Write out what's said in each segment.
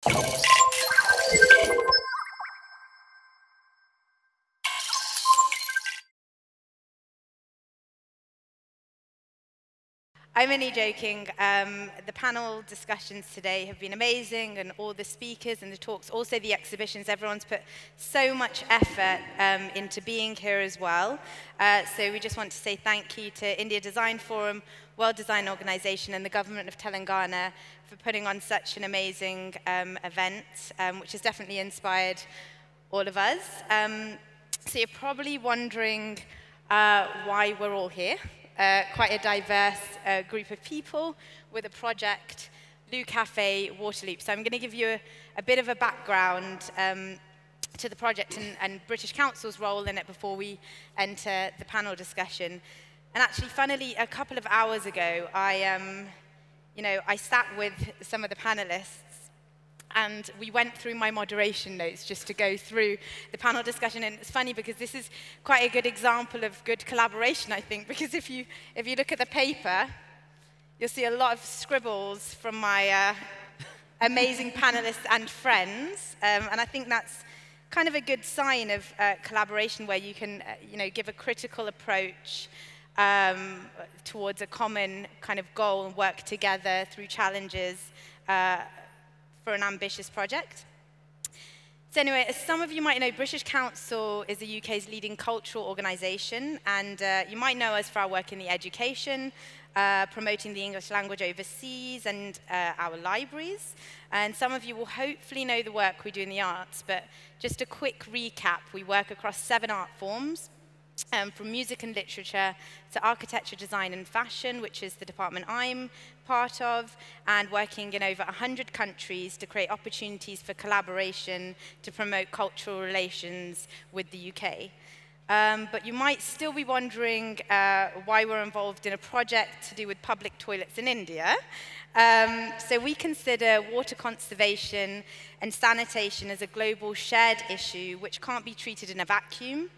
I'm only joking. The panel discussions today have been amazing, and all the speakers and the talks, also the exhibitions, everyone's put so much effort into being here as well. So we just want to say thank you to India Design Forum, World Design Organization, and the government of Telangana for putting on such an amazing event, which has definitely inspired all of us. So you're probably wondering why we're all here. Quite a diverse group of people with a project, Loo Cafe Waterloop. So I'm going to give you a bit of a background to the project and British Council's role in it before we enter the panel discussion. And actually, funnily, a couple of hours ago, I sat with some of the panelists, and we went through my moderation notes just to go through the panel discussion. And it's funny because this is quite a good example of good collaboration, I think, because if you look at the paper, you'll see a lot of scribbles from my amazing panelists and friends. And I think that's kind of a good sign of collaboration where you can give a critical approach towards a common kind of goal and work together through challenges for an ambitious project. So anyway, as some of you might know, British Council is the UK's leading cultural organisation, and you might know us for our work in the education, promoting the English language overseas, and our libraries. And some of you will hopefully know the work we do in the arts, but just a quick recap, we work across 7 art forms, from music and literature to architecture, design and fashion, which is the department I'm part of, and working in over 100 countries to create opportunities for collaboration to promote cultural relations with the UK. But you might still be wondering why we're involved in a project to do with public toilets in India. So we consider water conservation and sanitation as a global shared issue which can't be treated in a vacuum.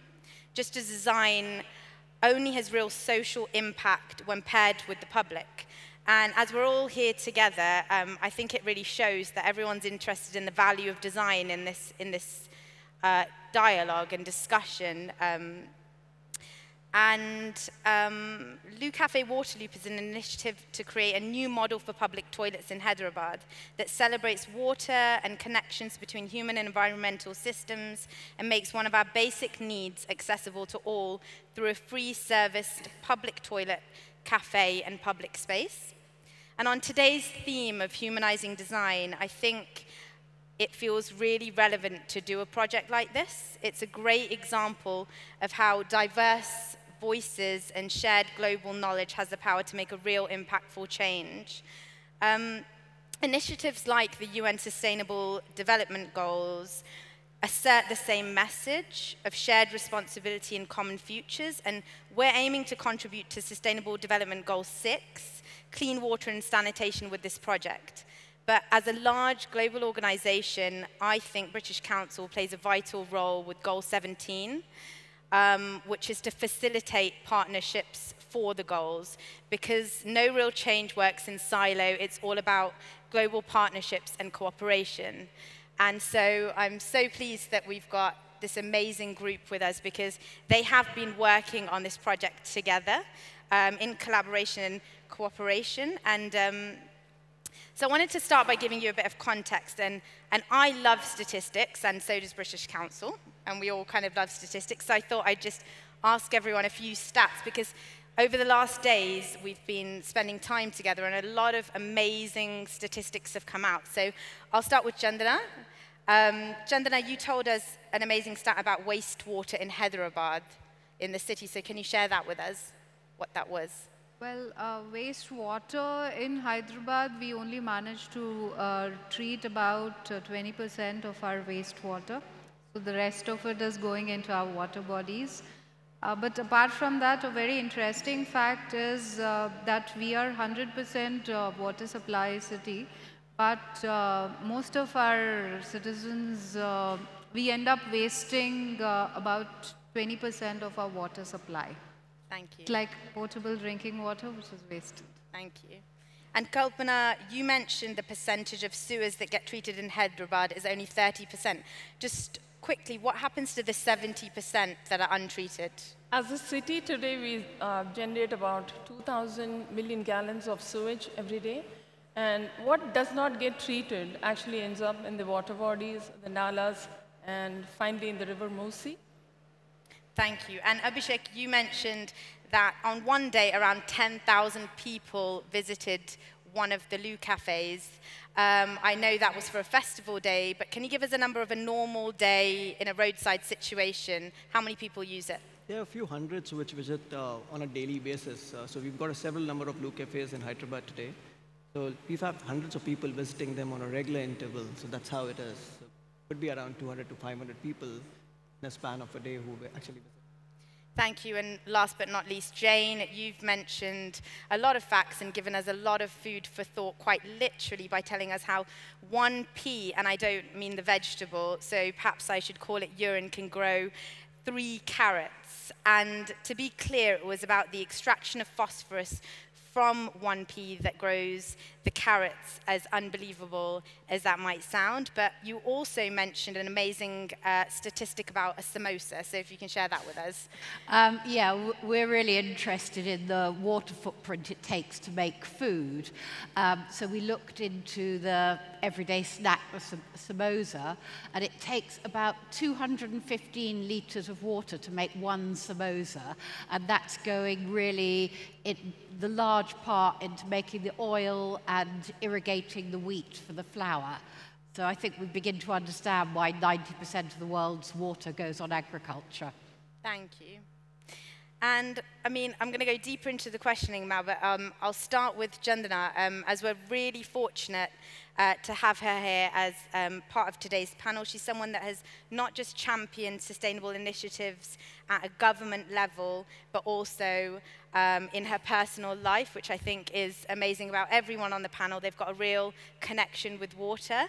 Just as design only has real social impact when paired with the public. And as we're all here together, I think it really shows that everyone's interested in the value of design in this dialogue and discussion. Loo Cafe Waterloop is an initiative to create a new model for public toilets in Hyderabad that celebrates water and connections between human and environmental systems and makes one of our basic needs accessible to all through a free-serviced public toilet, cafe, and public space. And on today's theme of humanizing design, I think it feels really relevant to do a project like this. It's a great example of how diverse voices and shared global knowledge has the power to make a real impactful change. Initiatives like the UN Sustainable Development Goals assert the same message of shared responsibility and common futures, and we're aiming to contribute to Sustainable Development Goal 6, clean water and sanitation, with this project. But as a large global organization, I think British Council plays a vital role with Goal 17, which is to facilitate partnerships for the goals, because no real change works in silo. It's all about global partnerships and cooperation. And so I'm so pleased that we've got this amazing group with us, because they have been working on this project together in collaboration and cooperation. And so I wanted to start by giving you a bit of context. And I love statistics, and so does British Council. And we all kind of love statistics. So I thought I'd just ask everyone a few stats, because over the last days, we've been spending time together, and a lot of amazing statistics have come out. So I'll start with Chandana. Chandana, you told us an amazing stat about wastewater in Hyderabad, in the city. So can you share that with us, what that was? Well, wastewater in Hyderabad, we only managed to treat about 20% of our wastewater. So the rest of it is going into our water bodies. But apart from that, a very interesting fact is that we are 100% water supply city, but most of our citizens, we end up wasting about 20% of our water supply. Thank you. It's like potable drinking water, which is wasted. Thank you. And Kalpana, you mentioned the percentage of sewers that get treated in Hyderabad is only 30%. Just quickly, what happens to the 70% that are untreated? As a city today, we generate about 2,000 million gallons of sewage every day. And what does not get treated actually ends up in the water bodies, the nalas, and finally in the river Musi. Thank you. And Abhishek, you mentioned that on one day, around 10,000 people visited one of the Loo cafes. I know that was for a festival day, but can you give us a number of a normal day in a roadside situation? How many people use it? There are a few hundreds which visit on a daily basis. So we've got a several number of Loo cafes in Hyderabad today. So we have hundreds of people visiting them on a regular interval. So that's how it is. So it could be around 200 to 500 people in a span of a day who actually visit. Thank you. And last but not least, Jane, you've mentioned a lot of facts and given us a lot of food for thought, quite literally, by telling us how one pea, and I don't mean the vegetable, so perhaps I should call it urine, can grow 3 carrots. And to be clear, it was about the extraction of phosphorus from one pea that grows the carrots, as unbelievable as that might sound. But you also mentioned an amazing statistic about a samosa, so if you can share that with us. Yeah, we're really interested in the water footprint it takes to make food. So we looked into the everyday snack, the samosa, and it takes about 215 litres of water to make one samosa, and that's going really in the large part into making the oil and irrigating the wheat for the flour. So I think we begin to understand why 90% of the world's water goes on agriculture. Thank you. And I mean, I'm going to go deeper into the questioning now, but I'll start with Chandana, as we're really fortunate to have her here as part of today's panel. She's someone that has not just championed sustainable initiatives at a government level, but also in her personal life, which I think is amazing about everyone on the panel. They've got a real connection with water.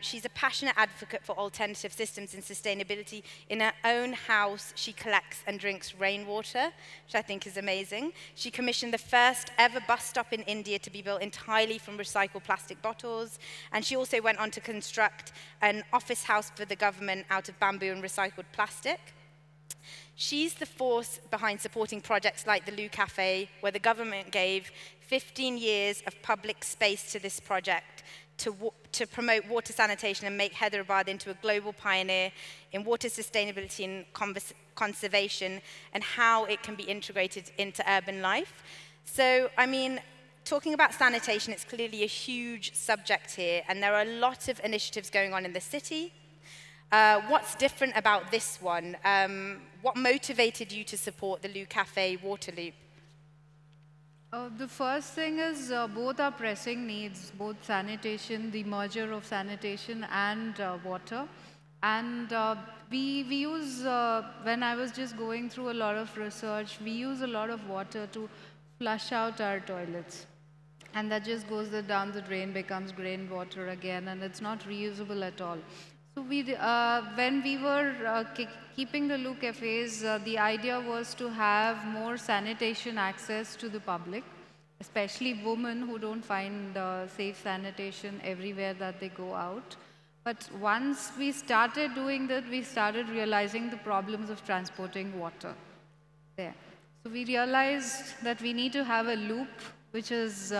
She's a passionate advocate for alternative systems and sustainability. In her own house, she collects and drinks rainwater, which I think is amazing. She commissioned the first ever bus stop in India to be built entirely from recycled plastic bottles. And she also went on to construct an office house for the government out of bamboo and recycled plastic. She's the force behind supporting projects like the Loo Cafe, where the government gave 15 years of public space to this project to promote water sanitation and make Hyderabad into a global pioneer in water sustainability and conservation, and how it can be integrated into urban life. So, I mean, talking about sanitation, it's clearly a huge subject here, and there are a lot of initiatives going on in the city. What's different about this one? What motivated you to support the Loo Cafe water loop? The first thing is both are pressing needs, both sanitation, the merger of sanitation and water. And we use, when I was just going through a lot of research, we use a lot of water to flush out our toilets. And that just goes down the drain, becomes drain water again, and it's not reusable at all. So when we were keeping the Loo cafes, the idea was to have more sanitation access to the public, especially women who don't find safe sanitation everywhere that they go out. But once we started doing that, we started realizing the problems of transporting water there. So we realized that we need to have a loop, which is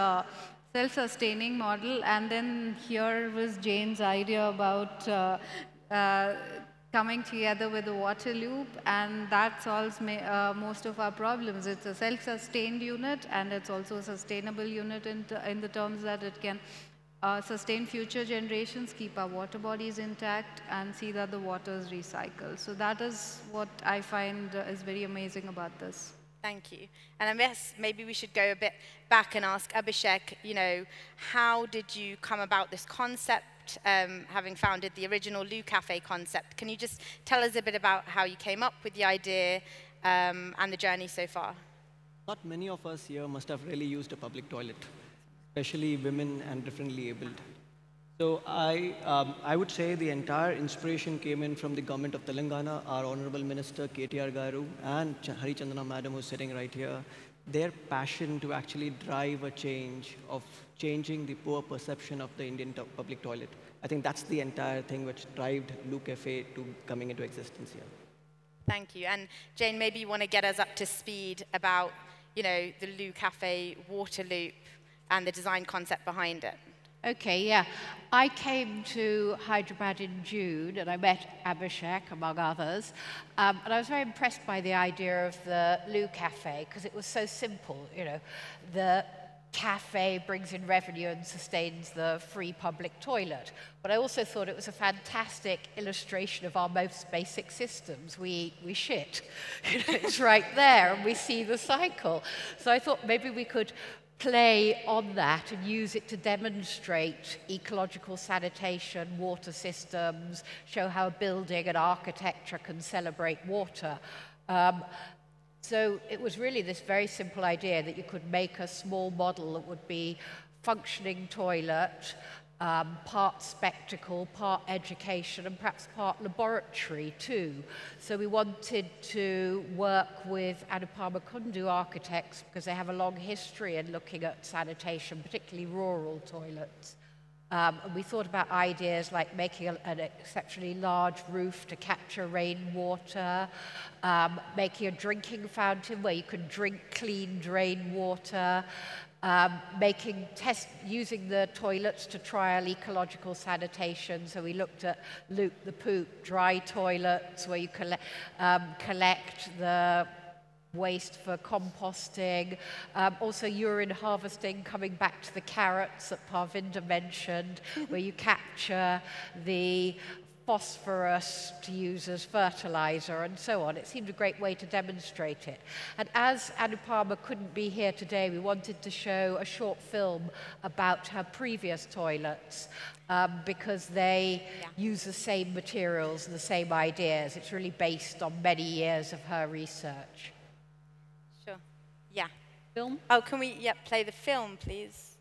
self-sustaining model, and then here was Jane's idea about coming together with a water loop, and that solves most of our problems. It's a self-sustained unit, and it's also a sustainable unit in the terms that it can sustain future generations, keep our water bodies intact, and see that the water is recycled. So that is what I find is very amazing about this. Thank you. And I guess maybe we should go a bit back and ask Abhishek, you know, how did you come about this concept, having founded the original Loo Cafe concept? Can you just tell us a bit about how you came up with the idea and the journey so far? Not many of us here must have really used a public toilet, especially women and differently abled. So I would say the entire inspiration came in from the government of Telangana, our Honorable Minister KTR Garu and Hari Chandana Madam, who's sitting right here. their passion to actually drive a change of changing the poor perception of the Indian public toilet. I think that's the entire thing which drove Loo Cafe to coming into existence here. Thank you. And Jane, maybe you want to get us up to speed about, the Loo Cafe water loop and the design concept behind it. Okay, yeah. I came to Hyderabad in June and I met Abhishek, among others. And I was very impressed by the idea of the Loo Cafe because it was so simple. The cafe brings in revenue and sustains the free public toilet. But I also thought it was a fantastic illustration of our most basic systems. We eat, we shit. It's right there and we see the cycle. So I thought maybe we could play on that and use it to demonstrate ecological sanitation, water systems, show how a building and architecture can celebrate water. So it was really this very simple idea that you could make a small model that would be functioning toilet, part spectacle, part education, and perhaps part laboratory too. So we wanted to work with Anupama Kundoo architects because they have a long history in looking at sanitation, particularly rural toilets. And we thought about ideas like making an exceptionally large roof to capture rainwater, making a drinking fountain where you can drink clean drain water, using the toilets to trial ecological sanitation. So we looked at Loop the Poop, dry toilets where you collect the waste for composting, also urine harvesting, coming back to the carrots that Parvinder mentioned, where you capture the phosphorus to use as fertilizer and so on. It seemed a great way to demonstrate it. And as Anupama couldn't be here today, we wanted to show a short film about her previous toilets because they use the same materials and the same ideas. It's really based on many years of her research. Sure. Yeah. Film? Oh, can we play the film, please?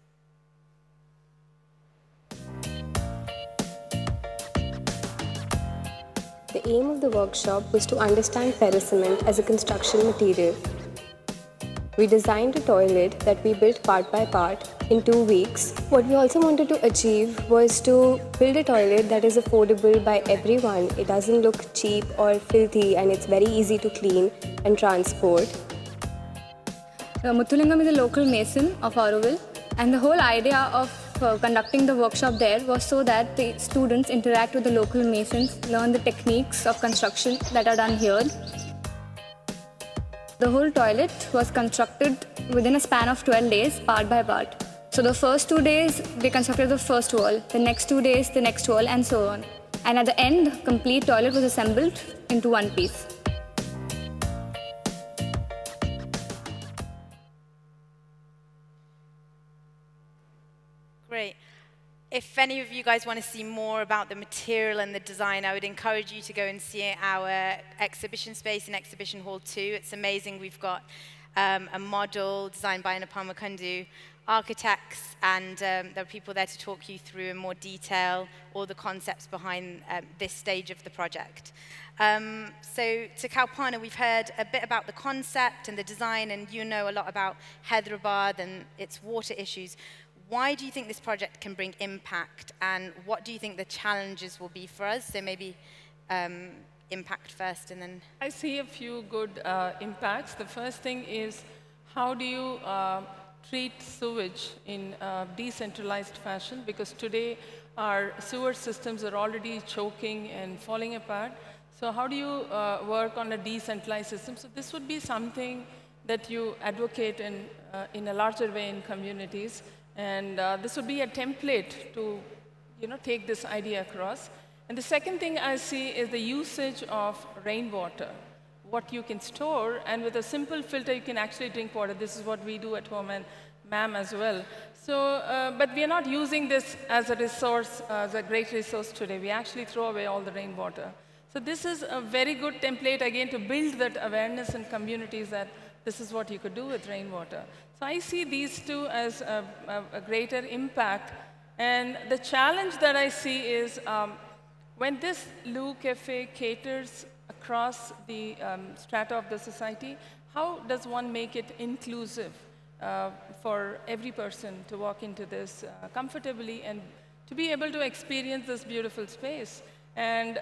The aim of the workshop was to understand ferrous cement as a construction material. We designed a toilet that we built part by part in 2 weeks. What we also wanted to achieve was to build a toilet that is affordable by everyone. It doesn't look cheap or filthy and it's very easy to clean and transport. Muthulingam is a local mason of Auroville, and the whole idea of conducting the workshop there was so that the students interact with the local masons, learn the techniques of construction that are done here. The whole toilet was constructed within a span of 12 days, part by part. So the first 2 days, they constructed the first wall, the next 2 days, the next wall, and so on. And at the end, the complete toilet was assembled into one piece. Great. If any of you guys want to see more about the material and the design, I would encourage you to go and see our exhibition space in Exhibition Hall 2. It's amazing. We've got a model designed by Anupama Kundoo architects, and there are people there to talk you through in more detail all the concepts behind this stage of the project. So to Kalpana, we've heard a bit about the concept and the design, and you know a lot about Hyderabad and its water issues. Why do you think this project can bring impact, and what do you think the challenges will be for us? So maybe impact first, and then... I see a few good impacts. The first thing is, how do you treat sewage in a decentralized fashion? Because today, our sewer systems are already choking and falling apart. So how do you work on a decentralized system? So this would be something that you advocate in a larger way in communities. And this would be a template to, take this idea across. And the second thing I see is the usage of rainwater, what you can store, and with a simple filter, you can actually drink water. This is what we do at home, and ma'am as well. So, but we are not using this as a resource, as a great resource today. We actually throw away all the rainwater. So this is a very good template, again, to build that awareness in communities that this is what you could do with rainwater. So I see these two as a greater impact. And the challenge that I see is when this Loo Cafe caters across the strata of the society, how does one make it inclusive for every person to walk into this comfortably and to be able to experience this beautiful space? And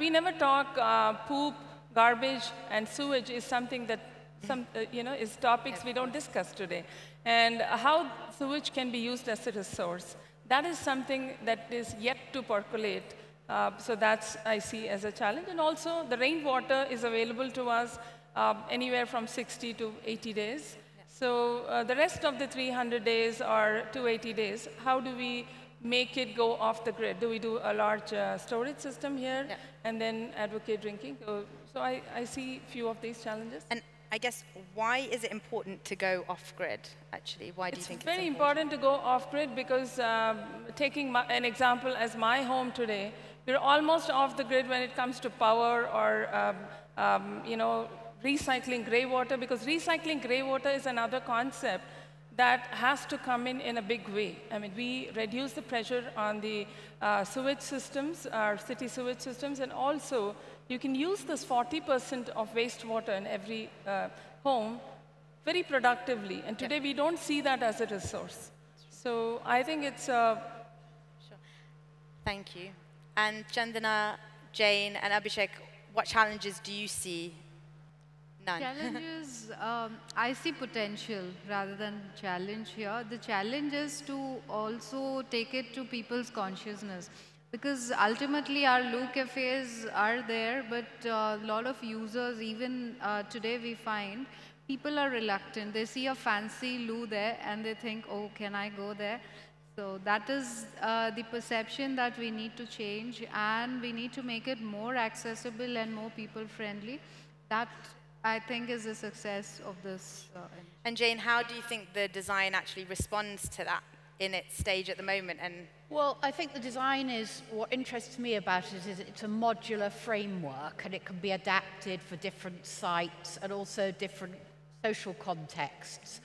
we never talk poop, garbage, and sewage is something that is topics we don't discuss today. And how sewage can be used as a resource. That is something that is yet to percolate. So that's, I see, as a challenge. And also, the rainwater is available to us anywhere from 60 to 80 days. Yeah. So the rest of the 300 days or 280 days, how do we make it go off the grid? Do we do a large storage system here and then advocate drinking? So I see a few of these challenges. And I guess, why is it important to go off-grid, actually? Why do you think it's very important to go off-grid? Because taking an example as my home today, we're almost off the grid when it comes to power or recycling gray water, because recycling gray water is another concept that has to come in a big way. I mean, we reduce the pressure on the sewage systems, our city sewage systems, and also you can use this 40% of wastewater in every home very productively. And today we don't see that as a resource. So I think it's... Sure. Thank you. And Chandana, Jane, and Abhishek, what challenges do you see? None. Challenges, I see potential rather than challenge here. The challenge is to also take it to people's consciousness. Because ultimately our loo cafes are there, but a lot of users, even today we find, people are reluctant. They see a fancy loo there and they think, oh, can I go there? So that is the perception that we need to change, and we need to make it more accessible and more people-friendly. That, I think, is the success of this. And Jane, how do you think the design actually responds to that in its stage at the moment? And well, I think the design is, what interests me about it is it's a modular framework, and it can be adapted for different sites and also different social contexts.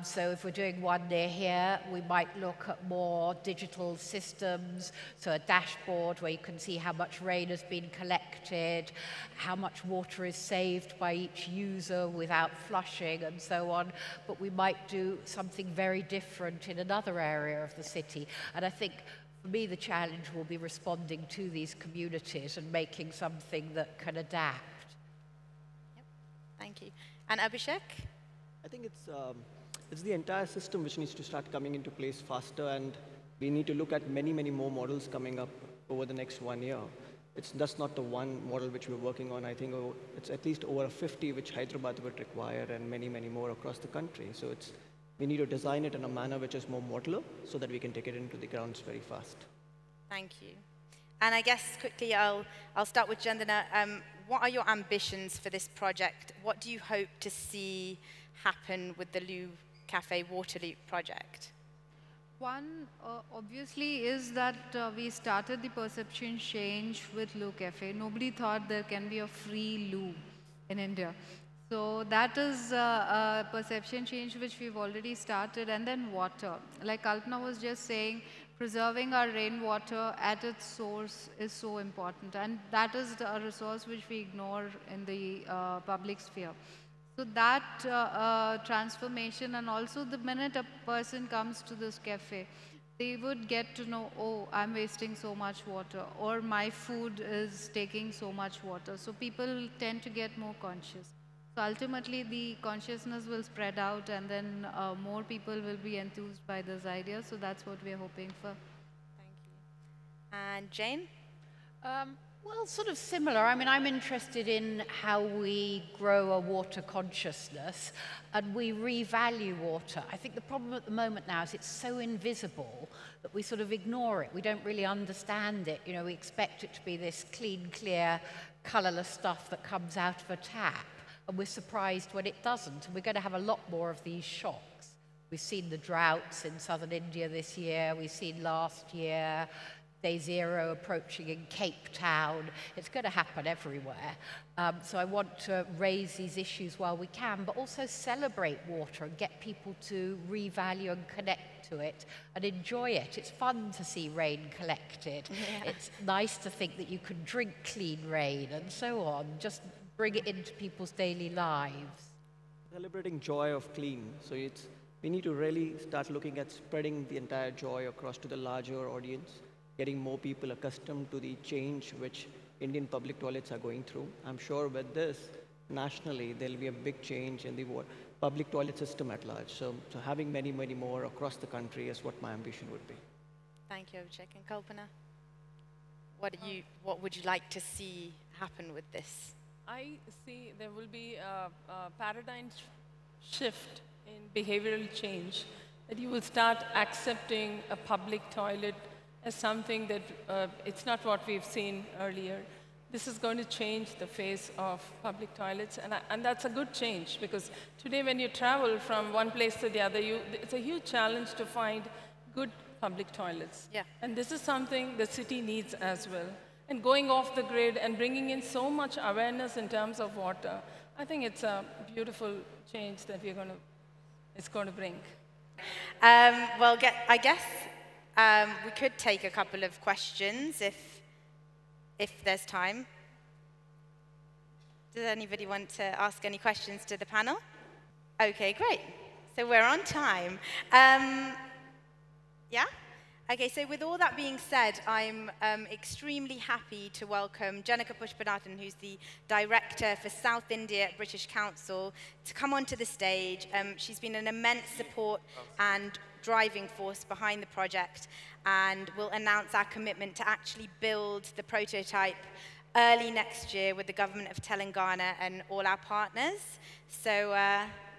So if we're doing one near here, we might look at more digital systems, so a dashboard where you can see how much rain has been collected, how much water is saved by each user without flushing, and so on. But we might do something very different in another area of the city. And I think, for me, the challenge will be responding to these communities and making something that can adapt. Yep. Thank you. And Abhishek? I think it's the entire system which needs to start coming into place faster, and we need to look at many, many more models coming up over the next 1 year. It's just not the one model which we're working on. I think it's at least over 50 which Hyderabad would require, and many, many more across the country. So we need to design it in a manner which is more modular so that we can take it into the grounds very fast. Thank you. And I guess quickly I'll start with Chandana. What are your ambitions for this project? What do you hope to see happen with the Loo Cafe Water Loop project? One, obviously, is that we started the perception change with Loo Cafe. Nobody thought there can be a free loo in India. So that is a perception change which we've already started. And then water. Like Kalpana was just saying, preserving our rainwater at its source is so important. And that is a resource which we ignore in the public sphere. So that transformation, and also the minute a person comes to this cafe, they would get to know, oh, I'm wasting so much water, or my food is taking so much water. So people tend to get more conscious. So ultimately, the consciousness will spread out, and then more people will be enthused by this idea. So that's what we're hoping for. Thank you. And Jane? Well, sort of similar. I mean, I'm interested in how we grow a water consciousness and we revalue water. I think the problem at the moment now is it's so invisible that we sort of ignore it. We don't really understand it. You know, we expect it to be this clean, clear, colourless stuff that comes out of a tap, and we're surprised when it doesn't. And we're going to have a lot more of these shocks. We've seen the droughts in southern India this year. We've seen last year Day Zero approaching in Cape Town. It's going to happen everywhere. So I want to raise these issues while we can, but also celebrate water and get people to revalue and connect to it and enjoy it. It's fun to see rain collected. Yeah. It's nice to think that you can drink clean rain and so on. Just bring it into people's daily lives. celebrating joy of clean. So we need to really start looking at spreading the entire joy across to the larger audience, getting more people accustomed to the change which Indian public toilets are going through. I'm sure with this, nationally, there'll be a big change in the public toilet system at large. So having many, many more across the country is what my ambition would be. Thank you, Abhishek. And Kalpana, what would you like to see happen with this? I see there will be a paradigm shift in behavioral change, that you will start accepting a public toilet as something that it's not what we've seen earlier. This is going to change the face of public toilets, and that's a good change, because today when you travel from one place to the other, it's a huge challenge to find good public toilets. Yeah. And this is something the city needs as well. And going off the grid and bringing in so much awareness in terms of water, I think it's a beautiful change that it's going to bring. Well, I guess we could take a couple of questions if there's time. Does anybody want to ask any questions to the panel? Okay, great. So we're on time. Yeah? Okay, so with all that being said, I'm extremely happy to welcome Janika Pushpanathan, who's the Director for South India at British Council, to come onto the stage. She's been an immense support and driving force behind the project, and will announce our commitment to actually build the prototype early next year with the government of Telangana and all our partners. So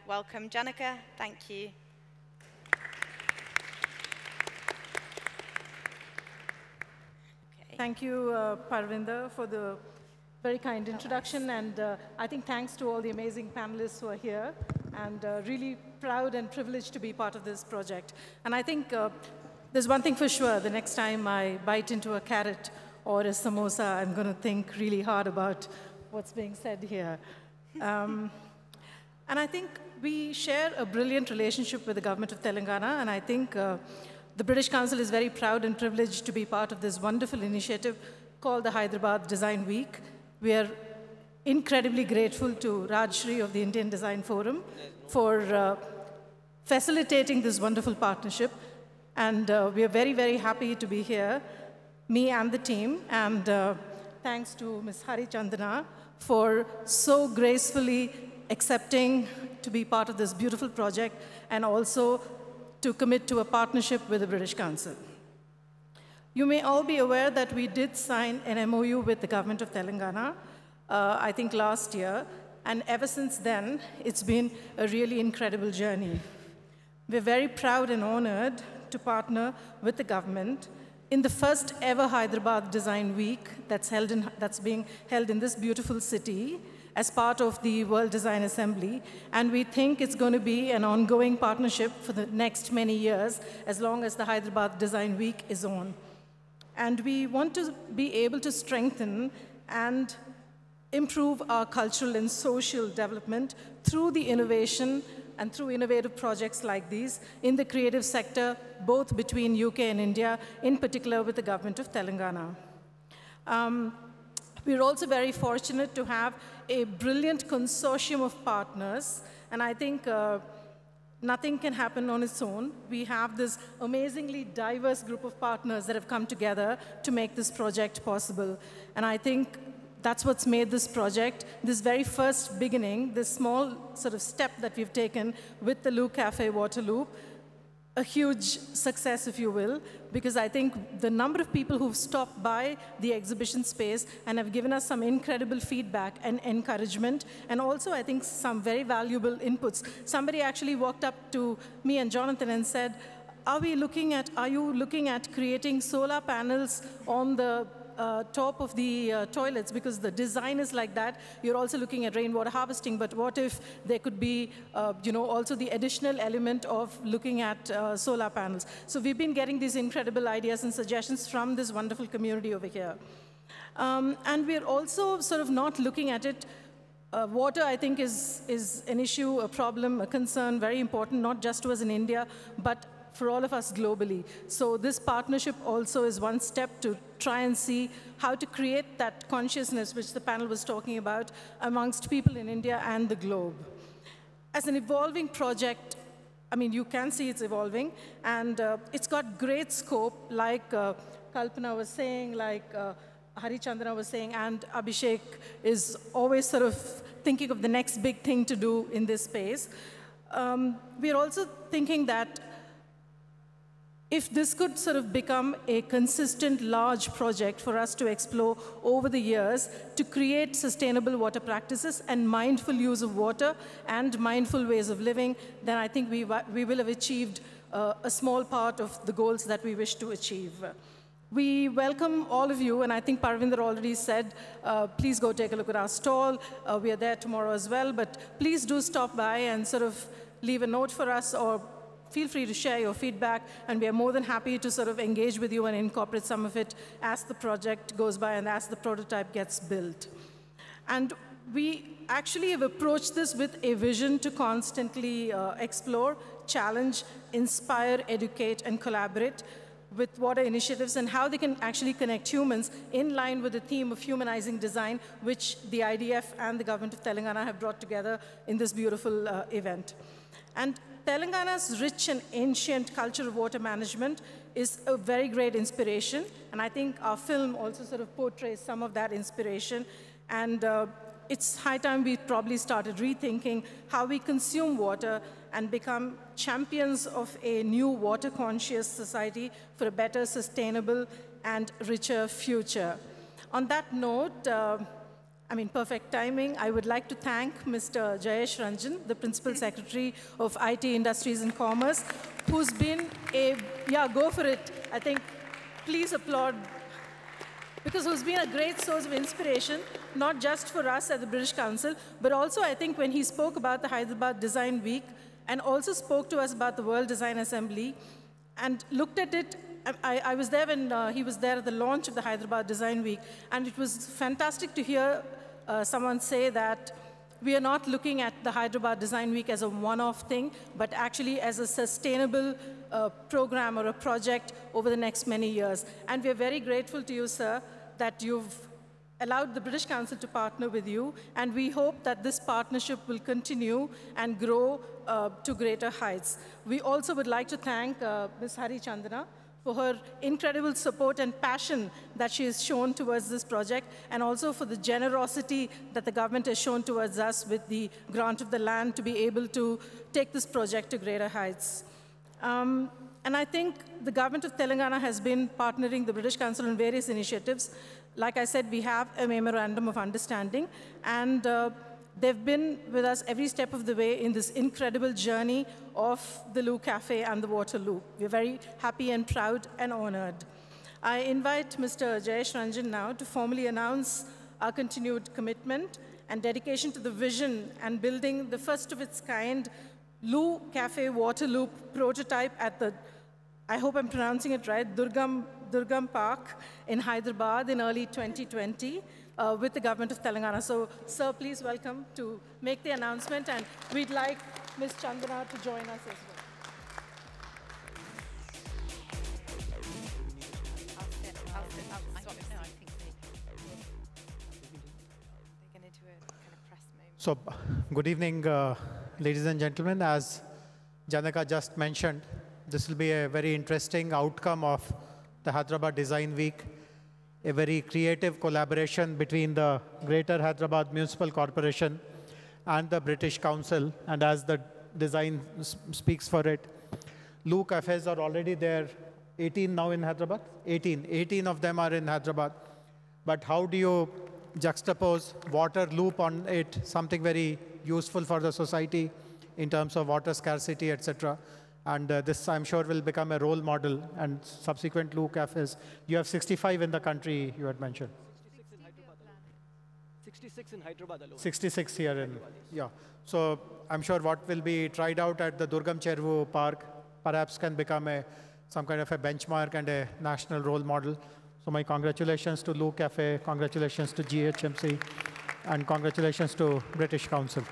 welcome, Janika. Thank you. Thank you, Parvinder, for the very kind introduction. And I think thanks to all the amazing panelists who are here, and really proud and privileged to be part of this project. And I think there's one thing for sure: the next time I bite into a carrot or a samosa, I'm going to think really hard about what's being said here. And I think we share a brilliant relationship with the government of Telangana, and I think the British Council is very proud and privileged to be part of this wonderful initiative called the Hyderabad Design Week. We are incredibly grateful to Rajshri of the Indian Design Forum for facilitating this wonderful partnership. And we are very, very happy to be here, me and the team. And thanks to Ms. Hari Chandana for so gracefully accepting to be part of this beautiful project, and also to commit to a partnership with the British Council. You may all be aware that we did sign an MOU with the government of Telangana, I think last year, and ever since then, it's been a really incredible journey. We're very proud and honored to partner with the government in the first ever Hyderabad Design Week that's being held in this beautiful city as part of the World Design Assembly, and we think it's going to be an ongoing partnership for the next many years, as long as the Hyderabad Design Week is on. And we want to be able to strengthen and improve our cultural and social development through the innovation and through innovative projects like these in the creative sector, both between UK and India, in particular with the government of Telangana. We're also very fortunate to have a brilliant consortium of partners, and I think nothing can happen on its own. We have this amazingly diverse group of partners that have come together to make this project possible. And I think that's what's made this project, this very first beginning, this small sort of step that we've taken with the Lou Cafe Water Loop, a huge success, if you will, because I think the number of people who've stopped by the exhibition space and have given us some incredible feedback and encouragement, and also I think some very valuable inputs. Somebody actually walked up to me and Jonathan and said, are you looking at creating solar panels on the top of the toilets, because the design is like that. You're also looking at rainwater harvesting, but what if there could be, also the additional element of looking at solar panels? So we've been getting these incredible ideas and suggestions from this wonderful community over here. And we're also sort of not looking at it. Water, I think, is an issue, a problem, a concern, very important, not just to us in India, but for all of us globally. So this partnership also is one step to try and see how to create that consciousness which the panel was talking about amongst people in India and the globe. as an evolving project, I mean, you can see it's evolving, and it's got great scope, like Kalpana was saying, like Hari Chandra was saying, and Abhishek is always sort of thinking of the next big thing to do in this space. We're also thinking that if this could sort of become a consistent, large project for us to explore over the years to create sustainable water practices and mindful use of water and mindful ways of living, then I think we will have achieved a small part of the goals that we wish to achieve. We welcome all of you, and I think Parvinder already said, please go take a look at our stall. We are there tomorrow as well, but please do stop by and sort of leave a note for us, or feel free to share your feedback, and we are more than happy to sort of engage with you and incorporate some of it as the project goes by and as the prototype gets built. And we actually have approached this with a vision to constantly explore, challenge, inspire, educate, and collaborate with water initiatives and how they can actually connect humans in line with the theme of humanizing design, which the IDF and the government of Telangana have brought together in this beautiful event. And Telangana's rich and ancient culture of water management is a very great inspiration, and I think our film also sort of portrays some of that inspiration. And it's high time we probably started rethinking how we consume water and become champions of a new water-conscious society for a better, sustainable, and richer future. On that note, I mean, perfect timing. I would like to thank Mr. Jayesh Ranjan, the Principal Secretary of IT Industries and Commerce, who's been a, yeah, go for it. I think, please applaud, because who's been a great source of inspiration, not just for us at the British Council, but also I think when he spoke about the Hyderabad Design Week and also spoke to us about the World Design Assembly and looked at it. I was there when he was there at the launch of the Hyderabad Design Week, and it was fantastic to hear someone say that we are not looking at the Hyderabad Design Week as a one-off thing, but actually as a sustainable program or a project over the next many years. And we're very grateful to you, sir, that you've allowed the British Council to partner with you, and we hope that this partnership will continue and grow to greater heights. We also would like to thank Ms. Hari Chandra for her incredible support and passion that she has shown towards this project, and also for the generosity that the government has shown towards us with the grant of the land to be able to take this project to greater heights. And I think the government of Telangana has been partnering the British Council on various initiatives. Like I said, we have a memorandum of understanding, and they've been with us every step of the way in this incredible journey of the Loo Cafe and the Water Loop. We're very happy and proud and honored. I invite Mr. Jayesh Ranjan now to formally announce our continued commitment and dedication to the vision and building the first of its kind Loo Cafe Water Loop prototype at the, I hope I'm pronouncing it right, Durgam Park in Hyderabad in early 2020 with the government of Telangana. So, sir, please welcome to make the announcement, and we'd like Ms. Chandana to join us as well. So, good evening, ladies and gentlemen. As Janaka just mentioned, this will be a very interesting outcome of the Hyderabad Design Week, a very creative collaboration between the Greater Hyderabad Municipal Corporation and the British Council. And as the design speaks for it, Loo cafes are already there, 18 now in Hyderabad? 18 of them are in Hyderabad. But how do you juxtapose water loop on it, something very useful for the society in terms of water scarcity, etc. And this, I'm sure, will become a role model and subsequent Loo cafes. You have 65 in the country, you had mentioned. 66 in Hyderabad alone. 66 here in, yeah. So I'm sure what will be tried out at the Durgam Chervu Park perhaps can become some kind of a benchmark and a national role model. So my congratulations to Loo Cafe, congratulations to GHMC, and congratulations to British Council.